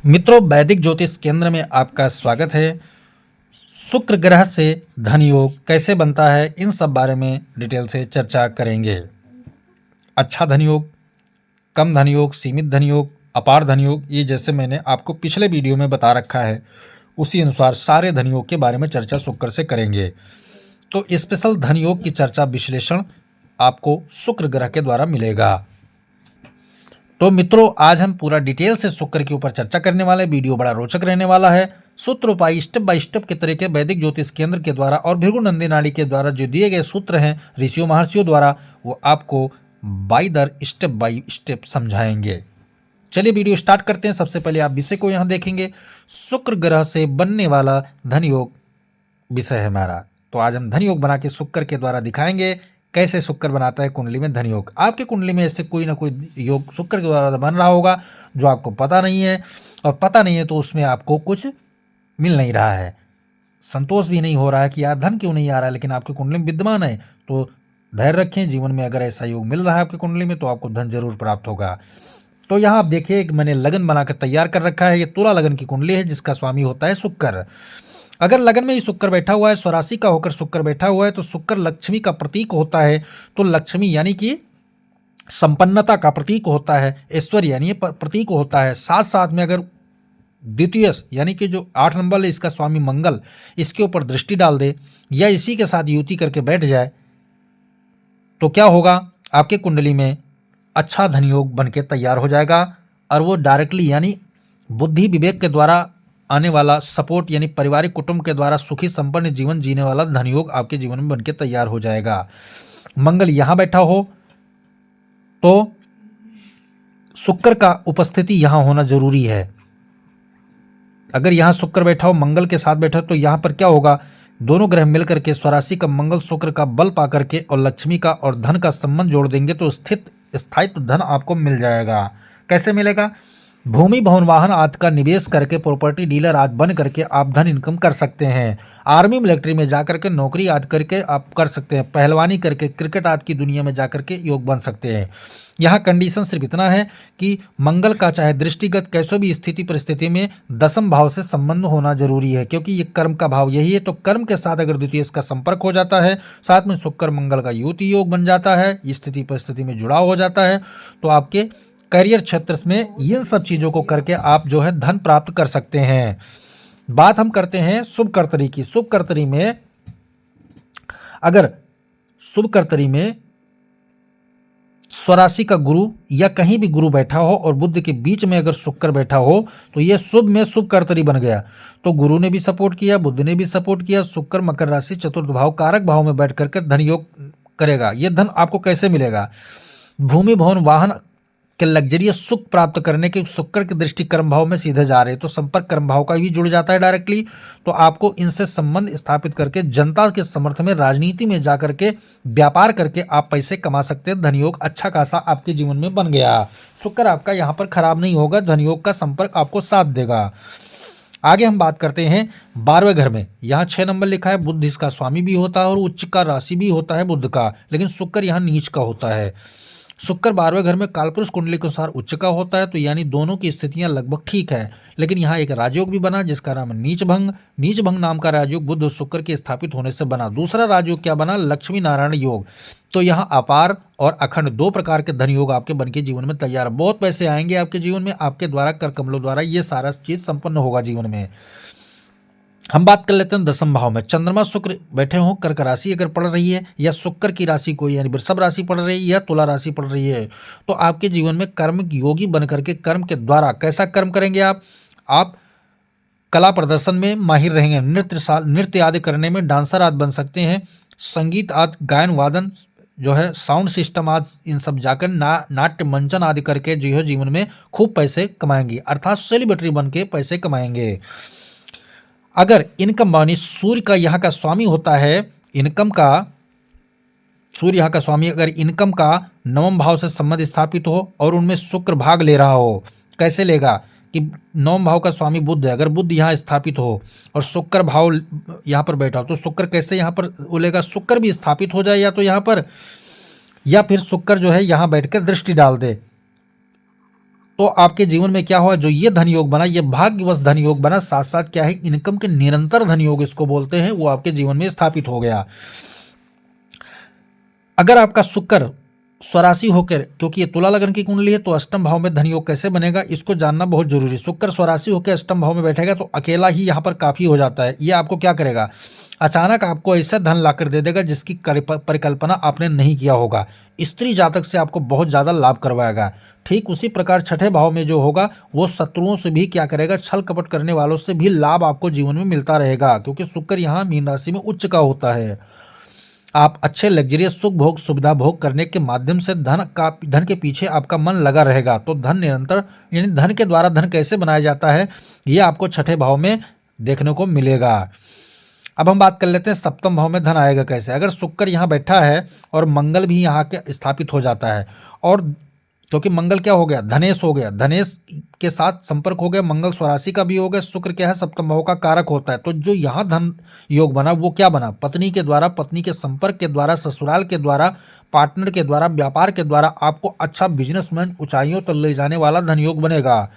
मित्रों, वैदिक ज्योतिष केंद्र में आपका स्वागत है। शुक्र ग्रह से धन योग कैसे बनता है, इन सब बारे में डिटेल से चर्चा करेंगे। अच्छा धन योग, कम धन योग, सीमित धन योग, अपार धन योग, ये जैसे मैंने आपको पिछले वीडियो में बता रखा है उसी अनुसार सारे धन योग के बारे में चर्चा शुक्र से करेंगे। तो स्पेशल धन योग की चर्चा विश्लेषण आपको शुक्र ग्रह के द्वारा मिलेगा। तो मित्रों, आज हम पूरा डिटेल से शुक्र के ऊपर चर्चा करने वाले। वीडियो बड़ा रोचक रहने वाला है। सूत्रोपाई स्टेप बाय स्टेप के तरीके वैदिक ज्योतिष केंद्र के द्वारा और भृगु नंदी नाड़ी के द्वारा जो दिए गए सूत्र हैं ऋषियों महर्षियों द्वारा, वो आपको स्टेप बाय स्टेप समझाएंगे। चलिए वीडियो स्टार्ट करते हैं। सबसे पहले आप विषय को यहाँ देखेंगे। शुक्र ग्रह से बनने वाला धन योग विषय है हमारा। तो आज हम धन योग बना के शुक्र के द्वारा दिखाएंगे कैसे शुक्र बनाता है कुंडली में धन योग। आपके कुंडली में ऐसे कोई ना कोई योग शुक्र के द्वारा बन रहा होगा जो आपको पता नहीं है, और पता नहीं है तो उसमें आपको कुछ मिल नहीं रहा है, संतोष भी नहीं हो रहा है कि यार धन क्यों नहीं आ रहा है, लेकिन आपकी कुंडली में विद्यमान है। तो धैर्य रखें, जीवन में अगर ऐसा योग मिल रहा है आपकी कुंडली में तो आपको धन जरूर प्राप्त होगा। तो यहाँ आप देखिए, एक मैंने लगन बनाकर तैयार कर रखा है। ये तुला लगन की कुंडली है जिसका स्वामी होता है शुक्र। अगर लगन में ही शुक्र बैठा हुआ है, स्वराशि का होकर शुक्र बैठा हुआ है, तो शुक्र लक्ष्मी का प्रतीक होता है। तो लक्ष्मी यानी कि संपन्नता का प्रतीक होता है, ऐश्वर्य यानी प्रतीक होता है। साथ साथ में अगर द्वितीय यानी कि जो 8 नंबर है इसका स्वामी मंगल, इसके ऊपर दृष्टि डाल दे या इसी के साथ युति करके बैठ जाए तो क्या होगा, आपके कुंडली में अच्छा धन योग बन के तैयार हो जाएगा। और वो डायरेक्टली यानी बुद्धि विवेक के द्वारा आने वाला सपोर्ट यानी पारिवारिक कुटुंब के द्वारा सुखी संपन्न जीवन जीने वाला धन योग आपके जीवन में बनके तैयार हो जाएगा। मंगल यहां बैठा हो तो शुक्र का उपस्थिति यहां होना जरूरी है। अगर यहां शुक्र बैठा हो, मंगल के साथ बैठा हो, तो यहां पर क्या होगा, दोनों ग्रह मिलकर के स्वराशि का मंगल शुक्र का बल पा करके और लक्ष्मी का और धन का संबंध जोड़ देंगे तो स्थायित्व धन आपको मिल जाएगा। कैसे मिलेगा? भूमि भवन वाहन आदि का निवेश करके प्रॉपर्टी डीलर आदि बन करके आप धन इनकम कर सकते हैं। आर्मी मिलिट्री में जाकर के नौकरी आदि करके आप कर सकते हैं। पहलवानी करके क्रिकेट आदि की दुनिया में जाकर के योग बन सकते हैं। यहाँ कंडीशन सिर्फ इतना है कि मंगल का चाहे दृष्टिगत कैसो भी स्थिति परिस्थिति में दसम भाव से संबंध होना जरूरी है, क्योंकि ये कर्म का भाव यही है। तो कर्म के साथ अगर द्वितीय इसका संपर्क हो जाता है, साथ में शुक्र मंगल का युति योग बन जाता है, स्थिति परिस्थिति में जुड़ाव हो जाता है, तो आपके करियर क्षेत्र में इन सब चीज़ों को करके आप जो है धन प्राप्त कर सकते हैं। बात हम करते हैं शुभ कर्तरी की। शुभ कर्तरी में अगर शुभ कर्तरी में स्वराशि का गुरु या कहीं भी गुरु बैठा हो और बुध के बीच में अगर शुक्र बैठा हो तो ये शुभ में शुभ कर्तरी बन गया। तो गुरु ने भी सपोर्ट किया, बुध ने भी सपोर्ट किया, शुक्र मकर राशि चतुर्थ भाव कारक भाव में बैठ करके धन योग करेगा। ये धन आपको कैसे मिलेगा? भूमि भवन वाहन के लग्जरियस सुख प्राप्त करने के शुक्र की दृष्टि कर्म भाव में सीधे जा रहे हैं, तो संपर्क कर्म भाव का भी जुड़ जाता है डायरेक्टली। तो आपको इनसे संबंध स्थापित करके जनता के समर्थन में राजनीति में जाकर के व्यापार करके आप पैसे कमा सकते हैं। धनयोग अच्छा खासा आपके जीवन में बन गया। शुक्र आपका यहाँ पर खराब नहीं होगा, धनयोग का संपर्क आपको साथ देगा। आगे हम बात करते हैं 12वें घर में। यहाँ 6 नंबर लिखा है। बुध इसका स्वामी भी होता है और उच्च का राशि भी होता है बुध का, लेकिन शुक्र यहाँ नीच का होता है। शुक्र 12वें घर में कालपुरुष कुंडली के अनुसार उच्च का होता है, तो यानी दोनों की स्थितियां लगभग ठीक है। लेकिन यहाँ एक राजयोग भी बना जिसका नाम है नीच भंग। नीच भंग नाम का राजयोग बुध और शुक्र के स्थापित होने से बना। दूसरा राजयोग क्या बना? लक्ष्मी नारायण योग। तो यहाँ अपार और अखंड 2 प्रकार के धन योग आपके बन के जीवन में तैयार। बहुत पैसे आएंगे आपके जीवन में, आपके द्वारा कर कमलों द्वारा ये सारा चीज संपन्न होगा जीवन में। हम बात कर लेते हैं दसम भाव में। चंद्रमा शुक्र बैठे हों, कर्क राशि अगर पड़ रही है या शुक्र की राशि कोई यानी वृषभ राशि पड़ रही है या तुला राशि पड़ रही है, तो आपके जीवन में कर्म योगी बन करके कर्म के द्वारा कैसा कर्म करेंगे आप कला प्रदर्शन में माहिर रहेंगे। नृत्य आदि करने में डांसर आदि बन सकते हैं। संगीत आदि गायन वादन जो है साउंड सिस्टम आदि इन सब जाकर नाट्य मंचन आदि करके जो है जीवन में खूब पैसे कमाएंगे, अर्थात सेलिब्रिटी बन के पैसे कमाएंगे। अगर इनकम मानी सूर्य का यहाँ का स्वामी होता है, इनकम का सूर्य यहाँ का स्वामी अगर इनकम का 9वें भाव से संबंध स्थापित हो और उनमें शुक्र भाग ले रहा हो, कैसे लेगा कि 9वें भाव का स्वामी बुध है, अगर बुध यहाँ स्थापित हो और शुक्र भाव यहाँ पर बैठा हो, तो शुक्र कैसे यहाँ पर उलेगा? शुक्र भी स्थापित हो जाए या तो यहाँ पर, या फिर शुक्र जो है यहाँ बैठकर दृष्टि डाल दे, तो आपके जीवन में क्या हुआ, जो ये धन योग बना, ये भाग्यवश धन योग बना, साथ साथ क्या है, इनकम के निरंतर धन योग इसको बोलते हैं, वो आपके जीवन में स्थापित हो गया। अगर आपका शुक्र स्वराशि होकर, क्योंकि ये तुला लगन की कुंडली है, तो अष्टम भाव में धन योग कैसे बनेगा इसको जानना बहुत जरूरी है। शुक्र स्वराशि होकर अष्टम भाव में बैठेगा तो अकेला ही यहाँ पर काफी हो जाता है। ये आपको क्या करेगा, अचानक आपको ऐसा धन लाकर दे देगा जिसकी परिकल्पना आपने नहीं किया होगा। स्त्री जातक से आपको बहुत ज्यादा लाभ करवाएगा। ठीक उसी प्रकार छठे भाव में जो होगा वो शत्रुओं से भी क्या करेगा, छल कपट करने वालों से भी लाभ आपको जीवन में मिलता रहेगा, क्योंकि शुक्र यहाँ मीन राशि में उच्च का होता है। आप अच्छे लग्जरियस सुख भोग सुविधा भोग करने के माध्यम से धन के पीछे आपका मन लगा रहेगा। तो धन निरंतर, यानी धन के द्वारा धन कैसे बनाया जाता है, ये आपको छठे भाव में देखने को मिलेगा। अब हम बात कर लेते हैं सप्तम भाव में धन आएगा कैसे। अगर शुक्र यहाँ बैठा है और मंगल भी यहाँ के स्थापित हो जाता है, और क्योंकि मंगल क्या हो गया, धनेश हो गया, धनेश के साथ संपर्क हो गया, मंगल स्वराशि का भी हो गया, शुक्र क्या है, सप्तम भाव का कारक होता है। तो जो यहाँ धन योग बना वो क्या बना, पत्नी के द्वारा, पत्नी के संपर्क के द्वारा, ससुराल के द्वारा, पार्टनर के द्वारा, व्यापार के द्वारा आपको अच्छा बिजनेसमैन ऊंचाइयों तक ले जाने वाला धन योग बनेगा,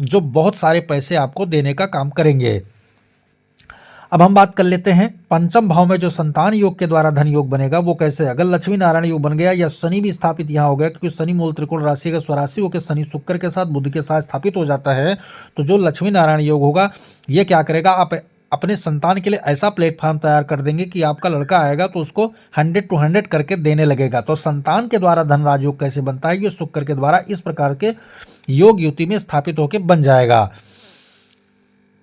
जो बहुत सारे पैसे आपको देने का काम करेंगे। अब हम बात कर लेते हैं पंचम भाव में जो संतान योग के द्वारा धन योग बनेगा वो कैसे। अगर लक्ष्मी नारायण योग बन गया या शनि भी स्थापित यहाँ हो गया, क्योंकि शनि मूल त्रिकोण राशि का स्वराशि होकर शनि शुक्र के साथ बुध के साथ स्थापित हो जाता है, तो जो लक्ष्मी नारायण योग होगा ये क्या करेगा, आप अपने संतान के लिए ऐसा प्लेटफॉर्म तैयार कर देंगे कि आपका लड़का आएगा तो उसको 100 to 100 करके देने लगेगा। तो संतान के द्वारा धन राजयोग कैसे बनता है, ये शुक्र के द्वारा इस प्रकार के योग युति में स्थापित होकर बन जाएगा।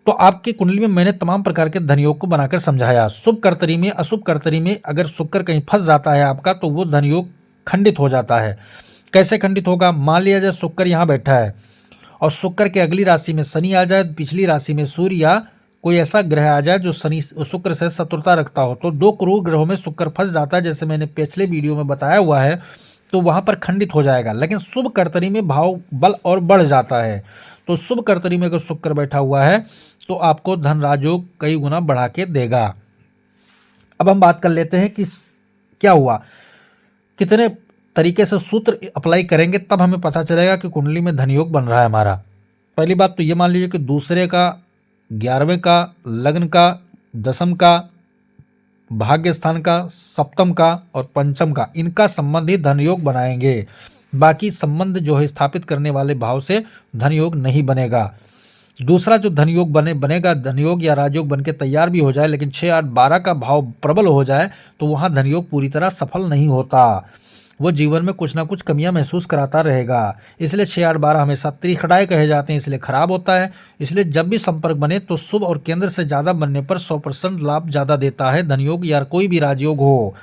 तो आपकी कुंडली में मैंने तमाम प्रकार के धन योग को बनाकर समझाया। शुभ कर्तरी में, अशुभ कर्तरी में अगर शुक्र कहीं फंस जाता है आपका, तो वो धन योग खंडित हो जाता है। कैसे खंडित होगा, मान लिया जाए शुक्र यहाँ बैठा है और शुक्र के अगली राशि में शनि आ जाए, पिछली राशि में सूर्य या कोई ऐसा ग्रह आ जाए जो शनि शुक्र से शत्रुता रखता हो, तो दो क्रूर ग्रहों में शुक्र फंस जाता है, जैसे मैंने पिछले वीडियो में बताया हुआ है, तो वहां पर खंडित हो जाएगा। लेकिन शुभ कर्तरी में भाव बल और बढ़ जाता है। तो शुभ कर्तरी में अगर शुक्र बैठा हुआ है तो आपको धन राजयोग कई गुना बढ़ा के देगा। अब हम बात कर लेते हैं कि क्या हुआ, कितने तरीके से सूत्र अप्लाई करेंगे तब हमें पता चलेगा कि कुंडली में धन योग बन रहा है हमारा। पहली बात तो ये मान लीजिए कि दूसरे का, 11वें का, लग्न का, दशम का, भाग्य स्थान का, सप्तम का और पंचम का, इनका संबंध ही धन योग बनाएंगे। बाकी संबंध जो है स्थापित करने वाले भाव से धन योग नहीं बनेगा। दूसरा जो धन योग बनेगा, धन योग या राजयोग बन के तैयार भी हो जाए, लेकिन 6, 8, 12 का भाव प्रबल हो जाए तो वहाँ धन योग पूरी तरह सफल नहीं होता, वो जीवन में कुछ ना कुछ कमियां महसूस कराता रहेगा। इसलिए 6, 8, 12 हमेशा त्रिखड़ाए कहे जाते हैं, इसलिए खराब होता है। इसलिए जब भी संपर्क बने तो शुभ और केंद्र से ज़्यादा बनने पर 100% लाभ ज़्यादा देता है धन योग या कोई भी राजयोग हो।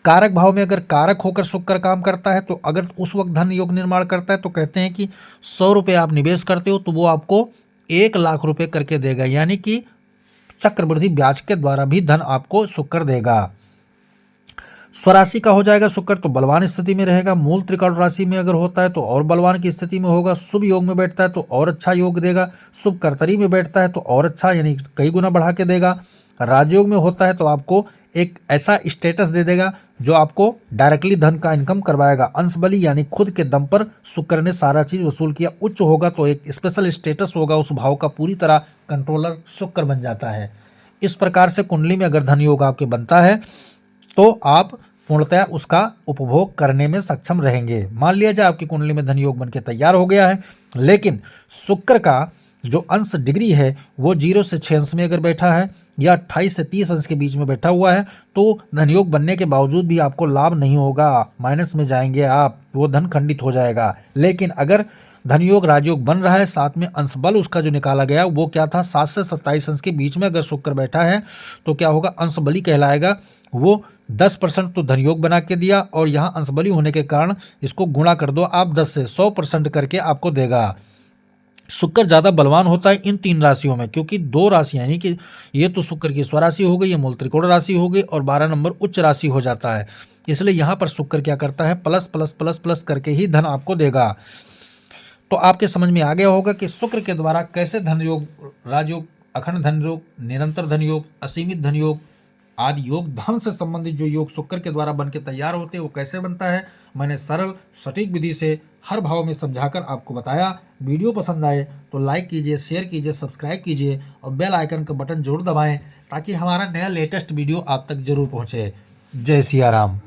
कारक भाव में अगर कारक होकर शुक्र काम करता है, तो अगर उस वक्त धन योग निर्माण करता है तो कहते हैं कि 100 रुपये आप निवेश करते हो तो वो आपको 1 लाख रुपए करके देगा, यानी कि चक्रवृद्धि ब्याज के द्वारा भी धन आपको शुक्र देगा। स्वराशि का हो जाएगा शुक्र तो बलवान स्थिति में रहेगा। मूल त्रिकोण राशि में अगर होता है तो और बलवान की स्थिति में होगा। शुभ योग में बैठता है तो और अच्छा योग देगा। शुभ कर्तरी में बैठता है तो और अच्छा, यानी कई गुना बढ़ा के देगा। राजयोग में होता है तो आपको एक ऐसा स्टेटस दे देगा जो आपको डायरेक्टली धन का इनकम करवाएगा। अंश बली यानी खुद के दम पर शुक्र ने सारा चीज वसूल किया। उच्च होगा तो एक स्पेशल स्टेटस होगा, उस भाव का पूरी तरह कंट्रोलर शुक्र बन जाता है। इस प्रकार से कुंडली में अगर धन योग आपके बनता है तो आप पूर्णतः उसका उपभोग करने में सक्षम रहेंगे। मान लिया जाए आपकी कुंडली में धन योग बन के तैयार हो गया है, लेकिन शुक्र का जो अंश डिग्री है वो 0 से 6 अंश में अगर बैठा है या 28 से 30 अंश के बीच में बैठा हुआ है तो धनयोग बनने के बावजूद भी आपको लाभ नहीं होगा, माइनस में जाएंगे आप, वो धन खंडित हो जाएगा। लेकिन अगर धनयोग राजयोग बन रहा है, साथ में अंश बल उसका जो निकाला गया वो क्या था, 7 से 27 अंश के बीच में अगर शुक्र बैठा है तो क्या होगा, अंश बली कहलाएगा। वो 10% तो धनयोग बना के दिया और यहाँ अंश बली होने के कारण इसको गुणा कर दो आप 10 से 100% करके आपको देगा। शुक्र ज़्यादा बलवान होता है इन 3 राशियों में, क्योंकि 2 राशियां यानी कि ये तो शुक्र की स्वराशि हो गई, ये मूल त्रिकोण राशि हो गई और 12 नंबर उच्च राशि हो जाता है। इसलिए यहाँ पर शुक्र क्या करता है, प्लस प्लस प्लस प्लस करके ही धन आपको देगा। तो आपके समझ में आ गया होगा कि शुक्र के द्वारा कैसे धन योग, राजयोग, अखंड धन योग, निरंतर धन योग, असीमित धन योग आदि योग धन से संबंधित जो योग शुक्र के द्वारा बन के तैयार होते हैं वो कैसे बनता है, मैंने सरल सटीक विधि से हर भाव में समझाकर आपको बताया। वीडियो पसंद आए तो लाइक कीजिए, शेयर कीजिए, सब्सक्राइब कीजिए और बेल आइकन का बटन जरूर दबाएं ताकि हमारा नया लेटेस्ट वीडियो आप तक जरूर पहुंचे। जय सिया राम।